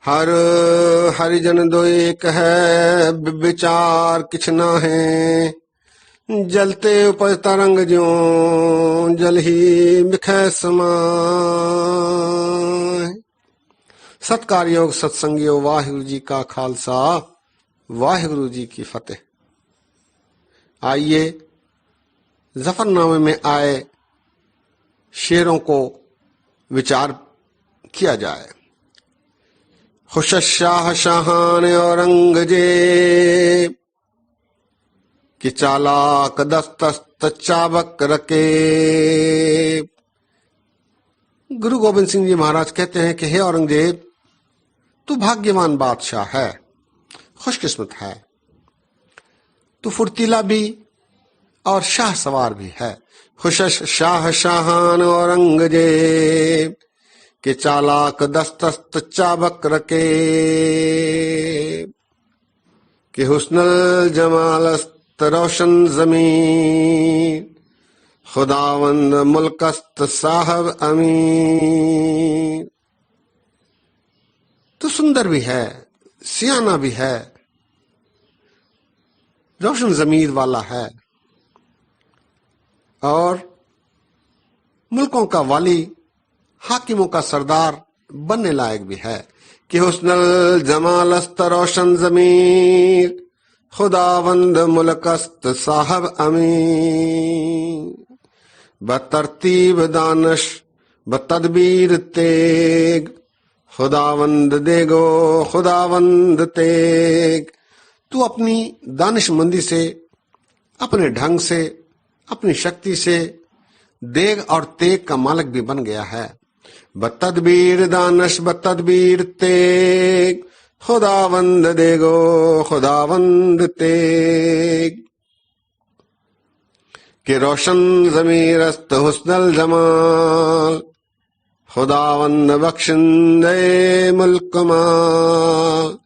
हर हरिजन दो एक है, विचार किछ ना है। जलते उपज तरंग ज्यों, जल ही मिखै समाए। सत्कार योग सत्संगियो, वाहिगुरु जी का खालसा, वाहिगुरु जी की फतेह। आइए जफरनामे में आए शेरों को विचार किया जाए। खुशशाह शाहान औरंगजेब कि चालाक दस्तस्त चाबक रकेब। गुरु गोविंद सिंह जी महाराज कहते हैं कि हे औरंगजेब, तू भाग्यवान बादशाह है, खुशकिस्मत है। तू फुर्तीला भी और शाह सवार भी है। खुशश शाह शाहान औरंगजेब कि चालाक दस्तस्त चाबक रकेब। कि हुस्नल जमालस्त रोशन जमीन, खुदावंद मुल्कस्त साहब अमीन। तू सुंदर भी है, सियाना भी है, रोशन जमीर वाला है और मुल्कों का वाली, हाकिमों का सरदार बनने लायक भी है। कि हुस्नल जमालस्त रोशन जमीर, खुदावंद मुल्कस्त साहब अमीन। बतरतीब दानश बतदबीर तेग, खुदावंद देगो खुदावंद तेग। तू अपनी दानिशमंदी से, अपने ढंग से, अपनी शक्ति से देग और तेग का मालिक भी बन गया है। बतदबीर दानश बतदबीर तेग, खुदावंद देगो खुदावंद तेग। कि रोशन जमीरस्त हुस्नल जमाल, खुदावंद बख्शिंदे मुल्क माल।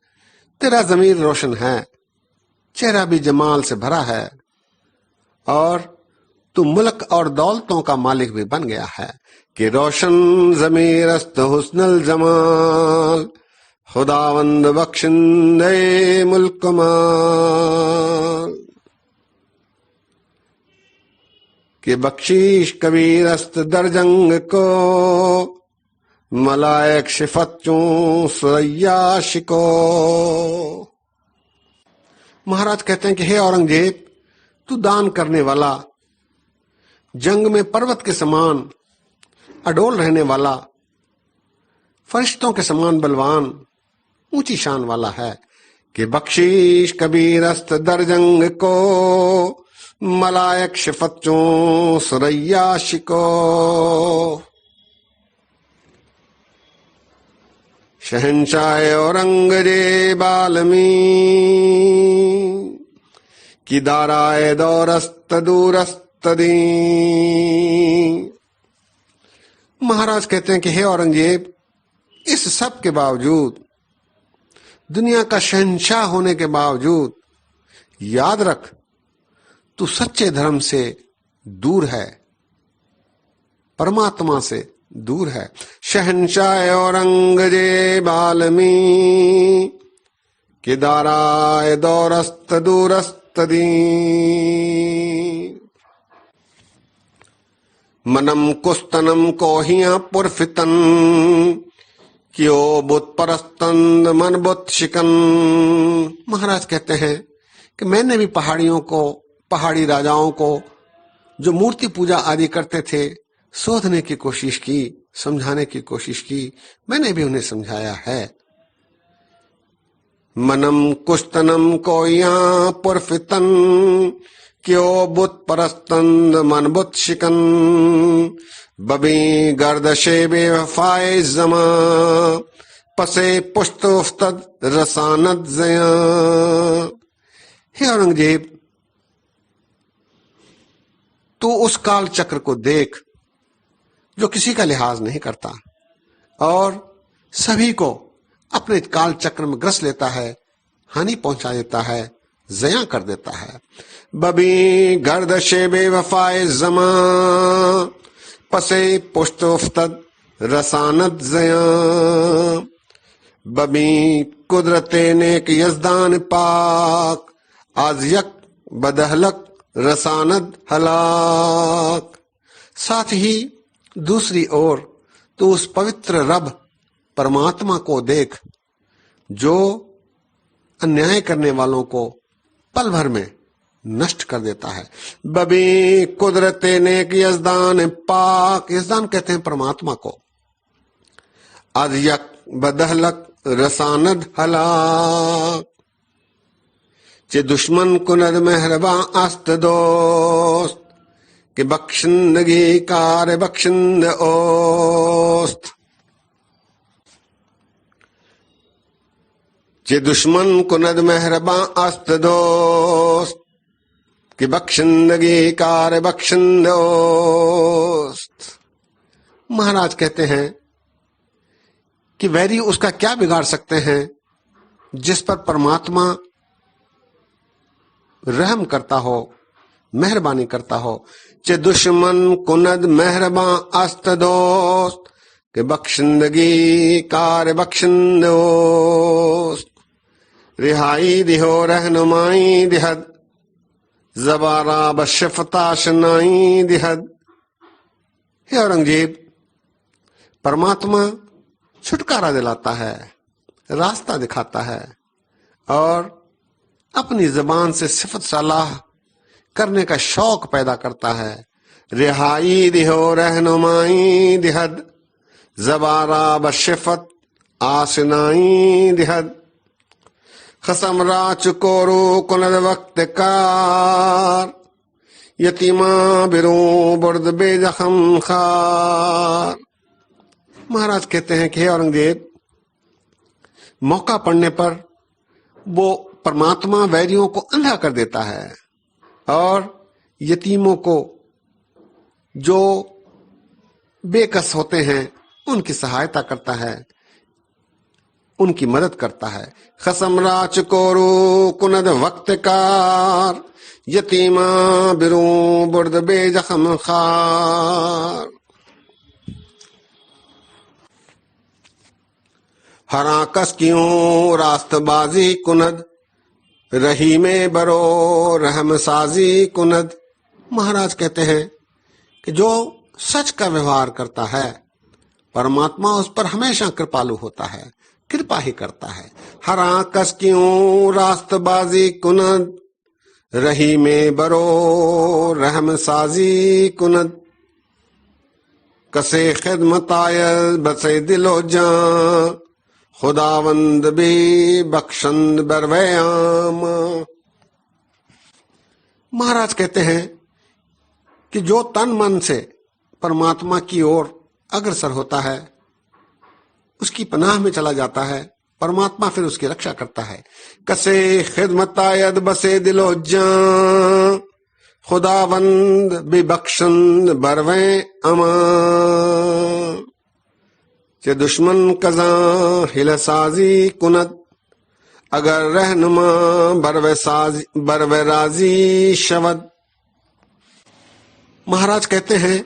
तेरा जमीर रोशन है, चेहरा भी जमाल से भरा है और तू मुल्क और दौलतों का मालिक भी बन गया है। कि रोशन जमीरस्त हुस्नल जमाल, खुदावंद बख्शिंदे मुल्क माल। कि बख्शीश कबीरस्त दरजंग को, मलायक शिफत चूं सुरैया शिको। महाराज कहते हैं कि हे औरंगजेब, तू दान करने वाला, जंग में पर्वत के समान अडोल रहने वाला, फरिश्तों के समान बलवान, ऊंची शान वाला है। कि बख्शीश कबीरस्त दरजंग को, मलायक शिफत चूं सुरैया शिको। शहंशाह औरंगजेब आलमी कि दाराए दौरस्त दूरस्त दी। महाराज कहते हैं कि हे औरंगजेब, इस सब के बावजूद, दुनिया का शहंशाह होने के बावजूद, याद रख तू सच्चे धर्म से दूर है, परमात्मा से दूर है। शहंशाह औरंगजेब आलमी कि दाराए दौरस्त दूरस्त दी। मनम कुस्तनम कोहिया पुरफितन, क्यो बुत परस्तंद मन बुत शिकन। महाराज कहते हैं कि मैंने भी पहाड़ियों को, पहाड़ी राजाओं को जो मूर्ति पूजा आदि करते थे, शोधने की कोशिश की, समझाने की कोशिश की, मैंने भी उन्हें समझाया है। मनम कुस्तनम कोया पुरफितन, क्यो बुत परस्तंद मन बुत शिकन। बबी गर्दशे बेवफाए जमा, पसे पुश्त उफ्तद रसानत जया। हे औरंगजेब, तू उस काल चक्र को देख जो किसी का लिहाज नहीं करता और सभी को अपने काल चक्र में ग्रस लेता है, हानि पहुंचा देता है, जया कर देता है। बबी गर्दशे बेवफाए जमा, पसे पुश्त उफ्तद रसानत जया। बबी कुदरते नेक यजदान पाक, आज यक बदहलक रसानद हलाक। साथ ही दूसरी ओर तो उस पवित्र रब परमात्मा को देख जो अन्याय करने वालों को पल भर में नष्ट कर देता है। बबी कुदरते नेक यजदान पाक, यजदान कहते हैं परमात्मा को। आज यक बदहलक रसानद हलाक, चे दुश्मन कुनद मेहरबा अस्त दोस्त, के बख्शिंदगी कार बख्शिंद ओस्त। चे दुश्मन कुनद मेहरबा अस्त दोस्त, कि बख्शिंदगी कार बख्शिंद ओस्त। महाराज कहते हैं कि वैरी उसका क्या बिगाड़ सकते हैं जिस पर परमात्मा रहम करता हो, मेहरबानी करता हो। चे दुश्मन कुनद मेहरबा अस्त दोस्त, के बख्शिंदगी कार बख्शिंदोस्त। रिहाई दिहो रहनुमाई दिहद, जबारा बशफता शनाई दिहद। हे औरंगजेब, परमात्मा छुटकारा दिलाता है, रास्ता दिखाता है और अपनी जबान से सिफत सलाह करने का शौक पैदा करता है। रिहाई दिहो रहनुमाई दिहद, जबारा बशफत आसनाई दिहद। खसम रा चुकोरो कुनद वक्त कार, यतीमा बिरो बुर्द बेजखम खार। महाराज कहते हैं कि हे औरंगजेब, मौका पड़ने पर वो परमात्मा वैरियों को अंधा कर देता है और यतीमों को जो बेकस होते हैं उनकी सहायता करता है, उनकी मदद करता है। खसम राच कोरू कुनद वक्त कार, यतीमा बिरू बुर्द बेजखम खार। हराकस क्यों रास्तबाजी कुनद, रही में बरो रहम साजी कुनद। महाराज कहते हैं कि जो सच का व्यवहार करता है परमात्मा उस पर हमेशा कृपालु होता है, कृपा ही करता है। हराकस क्यों रास्तबाजी कुनद, रही में बरो रहम साजी कुनद। कसे खिदमत आयल बसे दिलो जान, खुदावंद भी बख्शंद बरवयाम। महाराज कहते हैं कि जो तन मन से परमात्मा की ओर अग्रसर होता है उसकी पनाह में चला जाता है, परमात्मा फिर उसकी रक्षा करता है। कसे खिदमत आयद बसे दिलो जान, खुदावंद भी बख्शंद बरवे अमा। चे दुश्मन कजा हिलसाजी कुनद, अगर रहनुमा बरवे राजी शवद। महाराज कहते हैं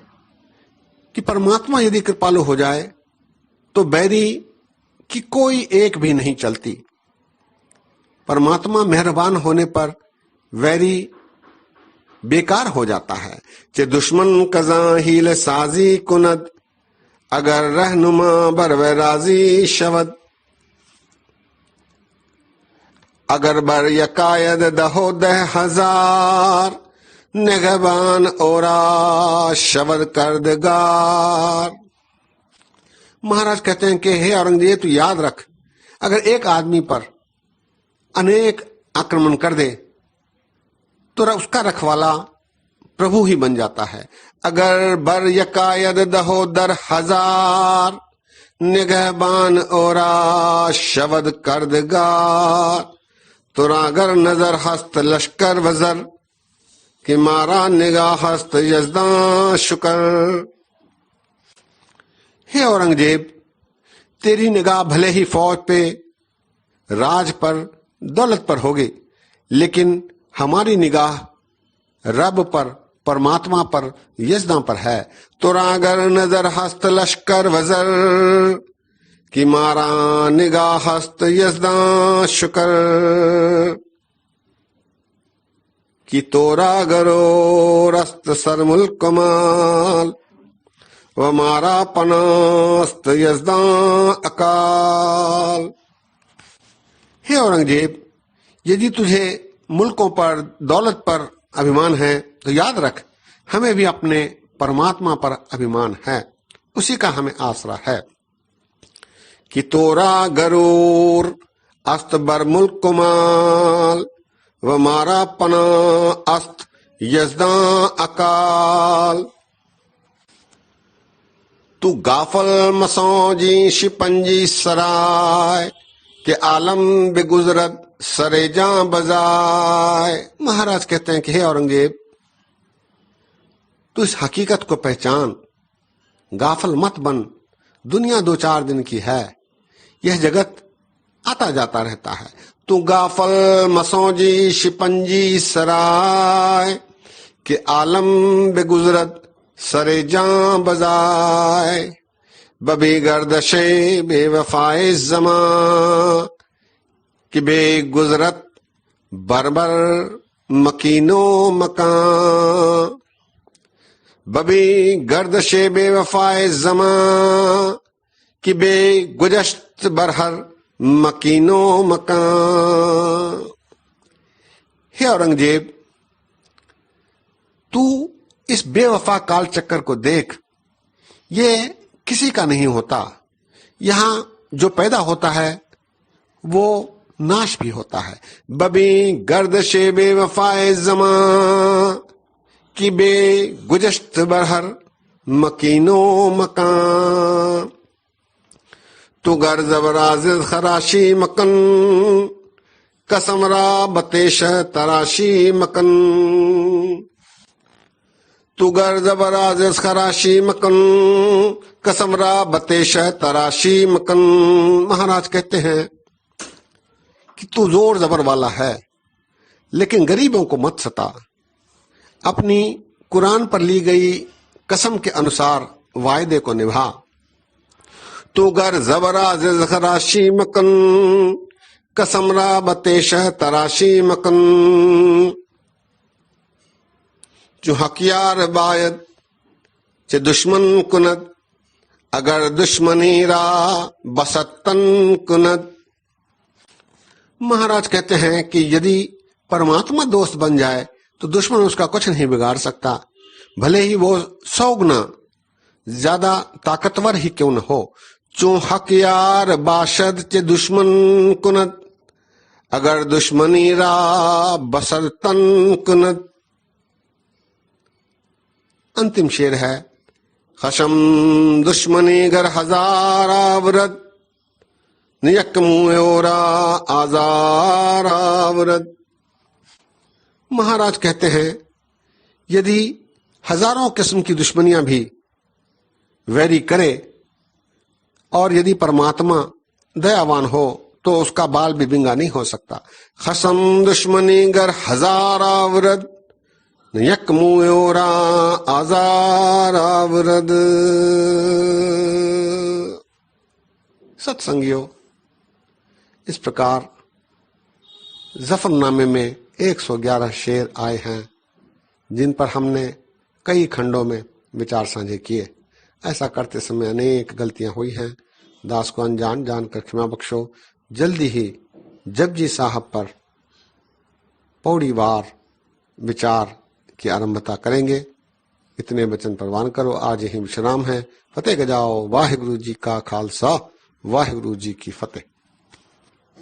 कि परमात्मा यदि कृपालु हो जाए तो बैरी की कोई एक भी नहीं चलती। परमात्मा मेहरबान होने पर वैरी बेकार हो जाता है। चे दुश्मन कजा हील साजी कुनद, अगर रहनुमा बरवे राजी शवद। अगर बर यकायद दहो दह हजार, निगहबान ओरा शवद करदगार। महाराज कहते हैं कि हे औरंगजेब, तू याद रख, अगर एक आदमी पर अनेक आक्रमण कर दे तो उसका रखवाला प्रभु ही बन जाता है। अगर बर यकायद दहो दर हजार, निगहबान ओरा शवद करदगार। तुरागर नजर हस्त लश्कर वजर, कि मारा निगाह हस्त यजदां शुकर। हे औरंगजेब, तेरी निगाह भले ही फौज पे, राज पर, दौलत पर होगी, लेकिन हमारी निगाह रब पर, परमात्मा पर, यजदां पर है। तुरागर नजर हस्त लश्कर वजर, कि मारा निगाहस्त यज़दा शुकर, कि तोरा गरो रस्त सर मुल्क कमाल, व मारा पनास्त यज़दा अकाल। हे औरंगजेब, यदि तुझे मुल्कों पर, दौलत पर अभिमान है तो याद रख, हमें भी अपने परमात्मा पर अभिमान है, उसी का हमें आसरा है। कि तोरा गरूर अस्त बर मुल्क कुमाल, व मारा पना अस्त यज़दा अकाल। तू गाफल मसौजी शिपंजी सराय, के आलम बेगुजरत सरे जा बजाए। महाराज कहते हैं कि हे औरंगजेब, तू इस हकीकत को पहचान, गाफल मत बन। दुनिया 2-4 दिन की है, यह जगत आता जाता रहता है। तू गाफल मसौजी शिपंजी सराय, के आलम बेगुजरत सरे जा बजाए। बबी गर्दशे बेवफाए जमा, कि बेगुजरत बरबर मकीनो मकान। बबी गर्दशे बेवफाए जमा, कि बेगुजश्त बरहर मकीनो मकान। हे औरंगजेब, तू इस बेवफा काल चक्कर को देख, ये किसी का नहीं होता। यहां जो पैदा होता है वो नाश भी होता है। बबी गर्दशे बेवफाए जमा, कि बेगुजश्त बरहर मकीनो मकान। तू गर जबराज खराशी मकन, कसमरा बतेश तराशी मकन। तू गर जबराज खराशी मकन, कसमरा बतेश तराशी मकन। महाराज कहते हैं कि तू जोर जबर वाला है, लेकिन गरीबों को मत सता। अपनी कुरान पर ली गई कसम के अनुसार वायदे को निभा। तू गर जबराज खराशी मकन, कसमरा बतेश तराशी मकन। जो हकियार बायद चे दुश्मन कुनद, अगर दुश्मनी रा बसतन कुनद। महाराज कहते हैं कि यदि परमात्मा दोस्त बन जाए तो दुश्मन उसका कुछ नहीं बिगाड़ सकता, भले ही वो 100 गुना ज्यादा ताकतवर ही क्यों न हो। चो हकियार बाशद चे दुश्मन कुनद, अगर दुश्मनी रा बसर तन कुनद। अंतिम शेर है, खशम दुश्मनी गर हजार आवरद, नियक मुओरा आजार आवरद। महाराज कहते हैं यदि हजारों किस्म की दुश्मनियां भी वैरी करे और यदि परमात्मा दयावान हो तो उसका बाल भी बिंगा नहीं हो सकता। खसम दुश्मनी गर हजार आवरद, यक मुओरा आजार आवरद। सत्संगियों, इस प्रकार जफरनामे में 111 शेर आए हैं, जिन पर हमने कई खंडों में विचार साझे किए। ऐसा करते समय अनेक गलतियां हुई हैं, दास को अनजान जानकर क्षमा बख्शो। जल्दी ही जपजी साहब पर पौड़ीवार विचार की आरंभता करेंगे। इतने वचन प्रवान करो। आज ही विश्राम है। फतेह गजाओ। वाहिगुरु जी का खालसा, वाहिगुरु जी की फतेह।